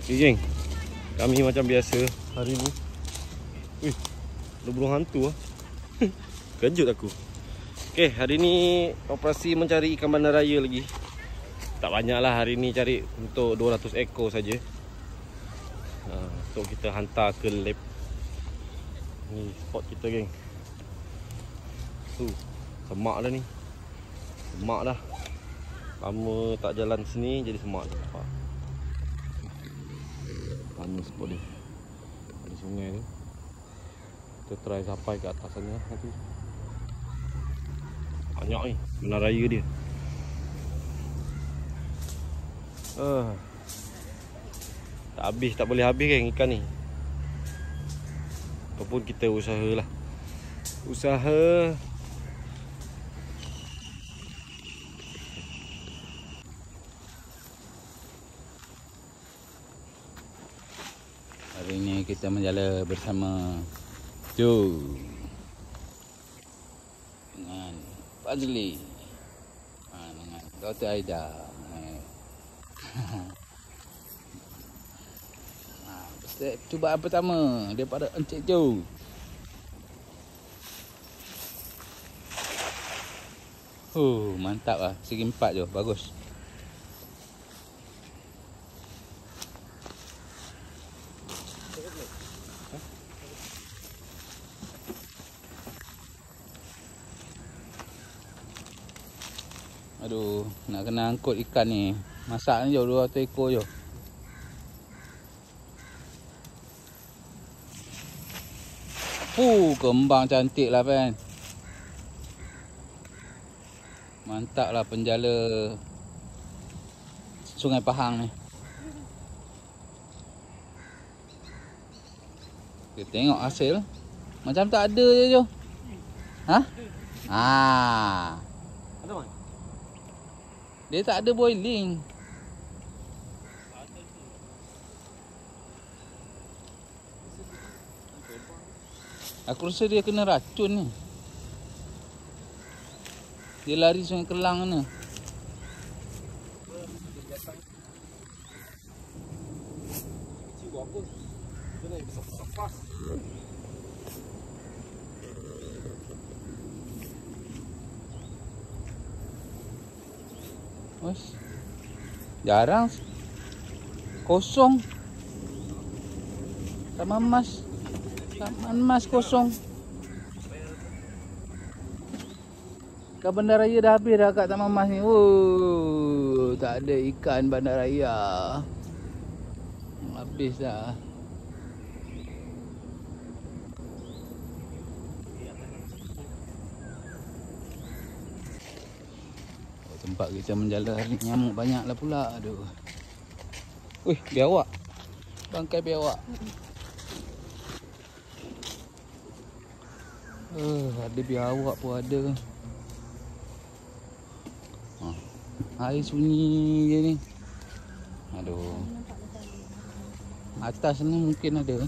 Okay, geng. Kami macam biasa hari ni. Wih, ada burung hantu lah. Kejut aku. Okay, hari ni operasi mencari ikan bandaraya lagi. Tak banyak lah hari ni, cari untuk 200 ekor saja. So kita hantar ke lab. Ni spot kita, geng. Semak dah ni. Semak dah. Lama tak jalan sini jadi semak dah. Nampak. Mana spot dia? Ada sungai tu. Kita try sampai ke atas sana nanti. Banyak ni bandaraya dia. Tak habis, tak boleh habis kan ikan ni. Apapun kita usahalah. Usaha. Hari ini kita menjala bersama Joe dengan Fazli, dengan Dr. Aida. Cubaan pertama daripada Encik Joe. Mantap lah, segi 4 je, bagus. Aduh, nak kena angkut ikan ni. Masak ni je 200 ekor je. Kembang cantik lah kan. Mantap lah penjala Sungai Pahang ni. Kita tengok hasil. Macam tak ada je Jo. Ha? Ada mana? Dia tak ada boiling. Aku rasa dia kena racun ni. Dia lari Sungai Kelang mana. Jarang. Kosong. Taman Mas kosong. Ikan bandaraya dah habis dah kat Taman Mas ni. Tak ada ikan bandaraya. Habis dah. Tempat kita menjala hari ni nyamuk banyak lah pula. Aduh. Biawak. Bangkai biawak. Ada biawak pun ada. Air sunyi je ni. Aduh. Atas ni mungkin ada.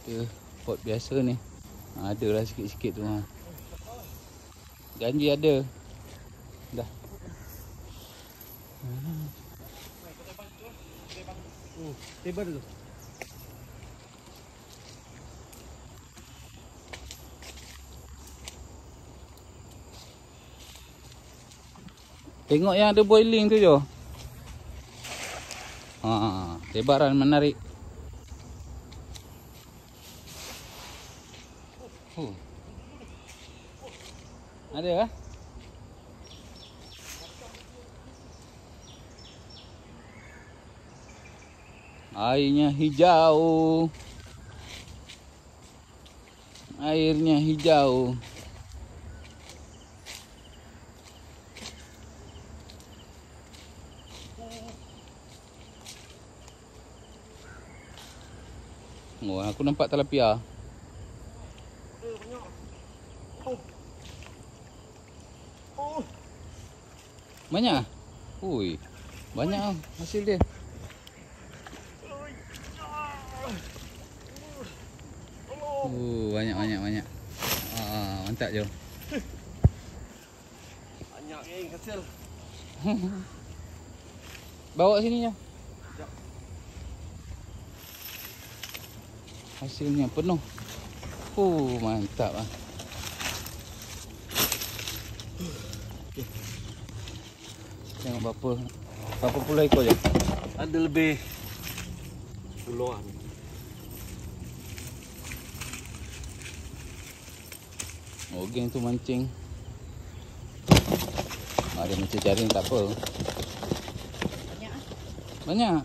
Kita pot biasa ni. Adalah sikit-sikit tu. Janji ada. Dah. Tebal tu. Tengok yang ada boiling tu je. Tebaran menarik. Ada ah? Airnya hijau. Airnya hijau. Aku nampak tilapia. Banyak? Banyak hasil dia. Banyak. Mantap je. Banyak geng hasil. Bawa sini ya. Hasilnya penuh. Mantap ah. Tengok berapa puluh ekor je. Ada lebih puluhan. Oh, geng tu mancing. Ada macam jaring tak apa. Banyak.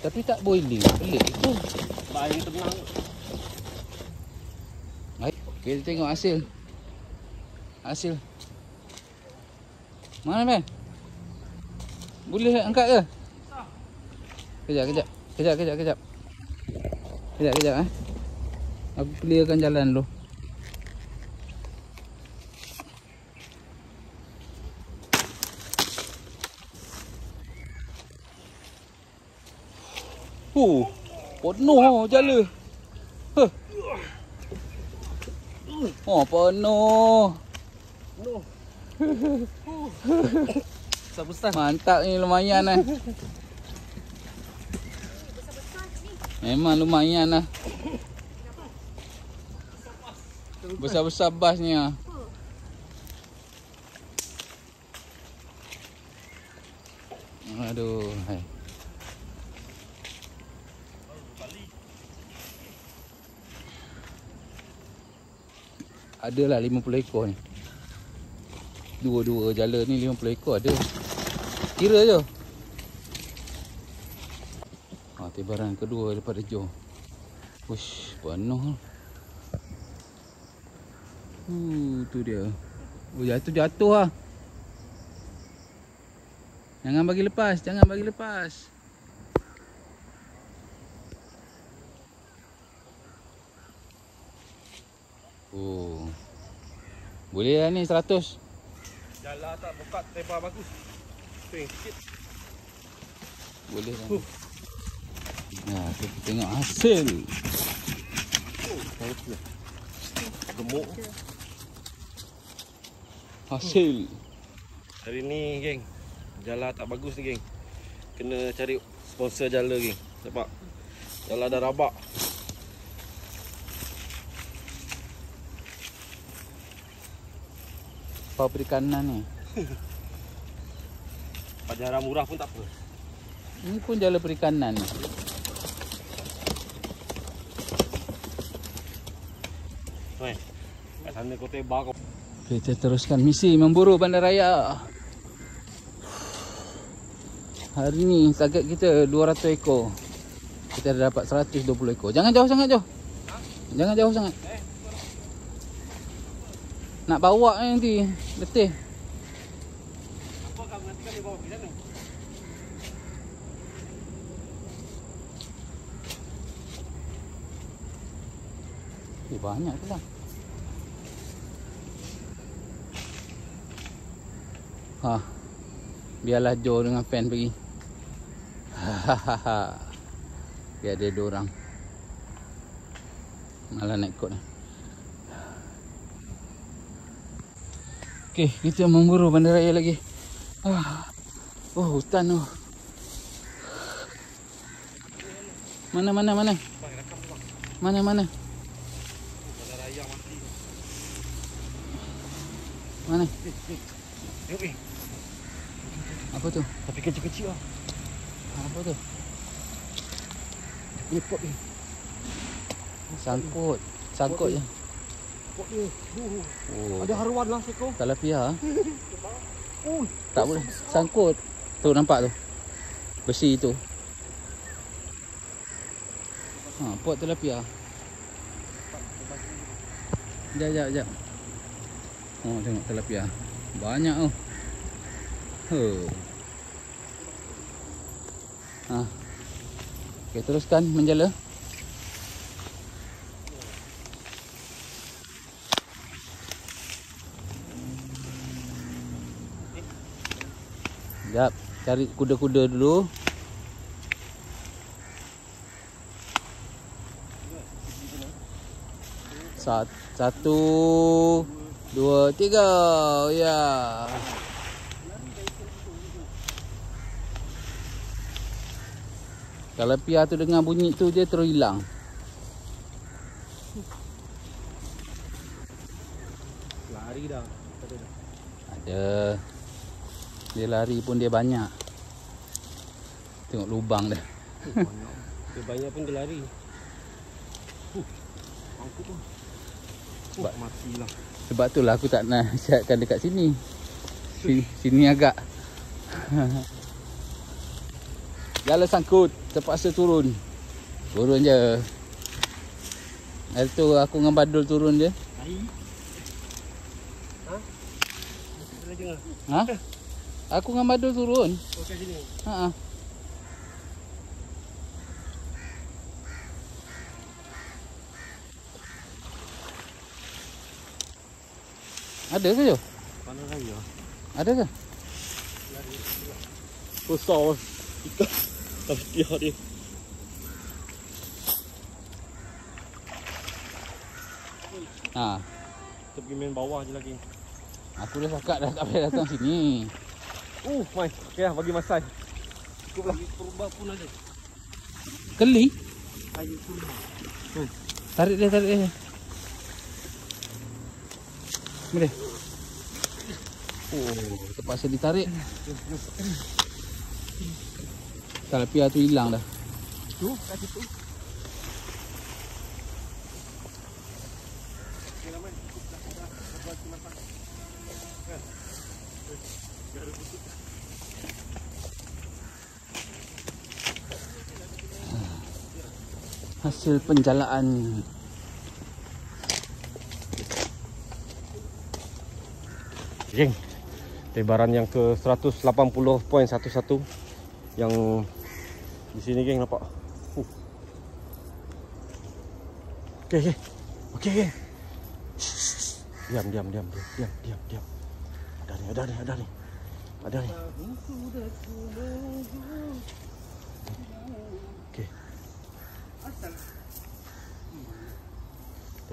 Tapi tak boiling. Pelik tu. Air tenang. Kita tengok hasil. Mana Ben? Boleh angkat ke? Kejap. Kejap eh. Aku clearkan jalan dulu. Penuh jala. Penuh. Besar-besar. Mantap ni, lumayan lah. Memang lumayan lah. Besar-besar basnya. Aduh, hai. Adalah 50 ekor ni. Dua-dua jala ni 50 ekor ada. Kira je. Tibaran kedua daripada Jo. Ush, penuh. Tu dia. Jatuh lah. Jangan bagi lepas. Boleh lah ni 100. Jala tak buka tebar bagus. Swing sikit. Boleh lah. Nah, kita tengok hasil. Gemuk. Hasil. Hari ni geng, jala tak bagus ni geng. Kena cari sponsor jala geng. Sebab jala dah rabak. Apa perikanan ni? Pajaran murah pun tak apa. Ini pun jala perikanan ni. Kat sana kau tebar kau. Kita teruskan misi memburu bandaraya. Hari ni target kita 200 ekor. Kita dah dapat 120 ekor. Jangan jauh sangat, Jo. Jangan jauh sangat. Nak bawa nanti letih. Apa kamu nanti kan dia bawa pergi sana? Banyak tu lah. Biarlah Jo dengan fan pergi. Biar dia 2 orang. Malah nak ikut ni. Okey, kita memburu bandaraya lagi. Hutan tu. Mana? Mana? Bandaraya mati. Mana? Tengok Apa tu? tapi kecil-kecil lah. Apa tu? Lepot ni. Sangkut je. Lepot ni. Ada haruan lah seko. Talapia. Tak boleh. Sangkut. Tu nampak tu. Besi tu. Pot talapia. Sekejap. Tengok talapia. Banyak tu. Okey, teruskan menjala. Sekejap, cari kuda-kuda dulu. Satu, 2, 3. Ya. Kalau piar tu dengar bunyi tu dia terus hilang. Lari dah. Ada. Dia lari pun dia banyak. Tengok lubang dia. Dia banyak pun dia lari. Aku tu. Matilah. Sebab tu lah aku tak nak siapkan dekat sini. Sini agak. Jala sangkut, terpaksa turun. Turun je. Hari tu aku dengan Badul turun je. Ha? Aku dengan Badul turun. Oh, kat sini. Ha. Ada ke jo? Mana raya? Ada ke? Besar. Ikan. Tapi dia. Ha. Kita pergi main bawah je lagi. Aku dah cakap dah tak payah datang sini. Mai. Okey lah, bagi masai. Cukuplah. Purba pun ada. Keli? Ayo purba. Tarik dia, tarik dia. Boleh. Oh, terpaksa ditarik. Kalau piar tu hilang dah. Tu, kat situ. Hasil penjalaan. Geng, lebaran yang ke 180.11 yang di sini geng nampak. Okey. Okey geng. Diam. Ada ni. Okey.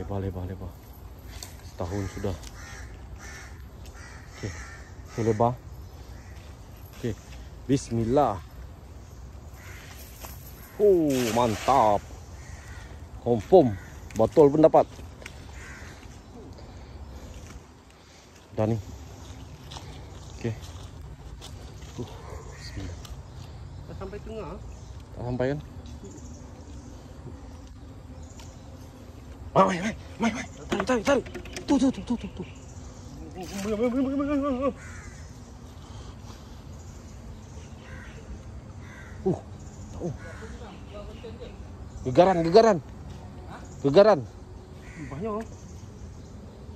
Lebar. Setahun sudah. Okey. Ini lebar. Okey. Bismillah. Oh, mantap. Confirm. Botol pun dapat. Dah ni. Okey. Bismillah. Dah sampai tengah? Tak sampai kan? Mai. Tarik. Tu. Gegaran. Banyak.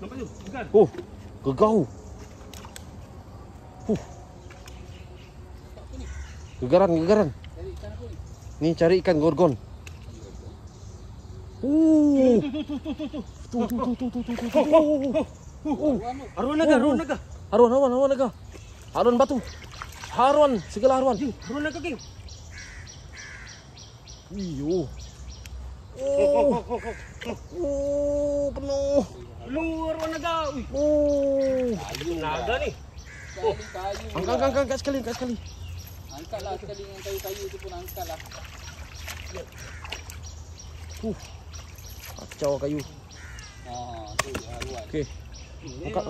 Nampak tu? Gegar. Gegau. Gegaran. Ni cari ikan gorgon. Tu. Haruan naga. Haruan batu. Segala haruan. Haruan naga geng. Iyo. Penuh. Haruan naga. Naga ni. Angkat sekali. Angkatlah sekali dengan kayu-kayu tu pun angkatlah. Kacau kayu. Tu haruan. Okey. Angkat.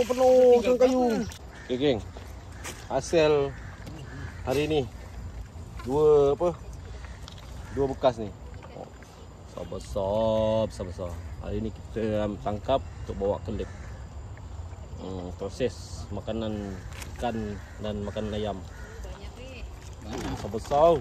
Penuh dengan kayu. Okey geng. Hasil hari ni dua bekas ni. Besar. Hari ni kita tangkap untuk bawa ke lab. Proses makanan ikan dan makanan ayam. Besar.